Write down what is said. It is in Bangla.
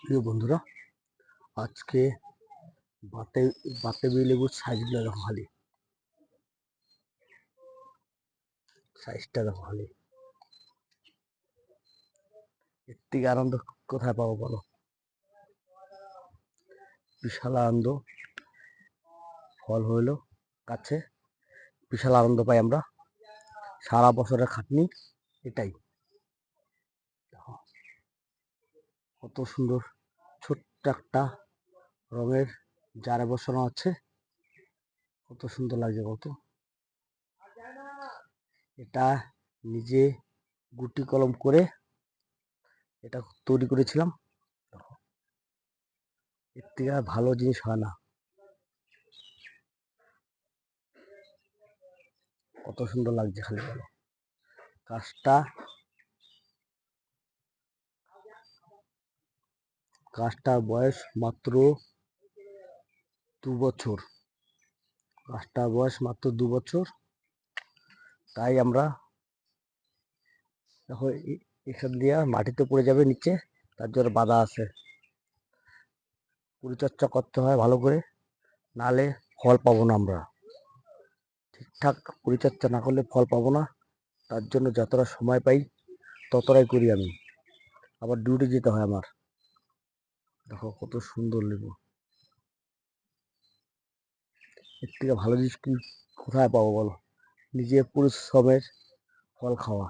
প্রিয় বন্ধুরা, আজকে বাতে বাতাবি লেবুর সাইজগুলো দেখো খালি, সাইজটা দেখো খালি। এর থেকে আনন্দ কোথায় পাবো বলো? বিশাল আনন্দ। ফল হইলো কাছে, বিশাল আনন্দ পাই আমরা। সারা বছরের খাটনি এটাই। দেখো কত সুন্দর, ছোট্ট একটা রঙের জারে বসানো আছে, কত সুন্দর লাগছে কত। এটা নিজে গুটি কলম করে এটা তৈরি করেছিলাম। দেখো, এর থেকে আর ভালো জিনিস হয় না। কত সুন্দর লাগছে খালি বলো। গাছটা গাছটার বয়স মাত্র 2 বছর। গাছটার বয়স মাত্র 2 বছর। তাই আমরা দেখো এখান দিয়ে মাটিতে পড়ে যাবে নিচে, তার জন্য বাধা আছে। পরিচর্যা করতে হয় ভালো করে, নাহলে ফল পাবো না আমরা। ঠিকঠাক পরিচর্যা না করলে ফল পাবো না। তার জন্য যতটা সময় পাই ততটাই করি আমি। আবার ডিউটি যেতে হয় আমার। দেখো কত সুন্দর লেবু। এর থেকে ভালো জিনিস কি কোথায় পাবো বলো? নিজের পরিশ্রমের ফল খাওয়া।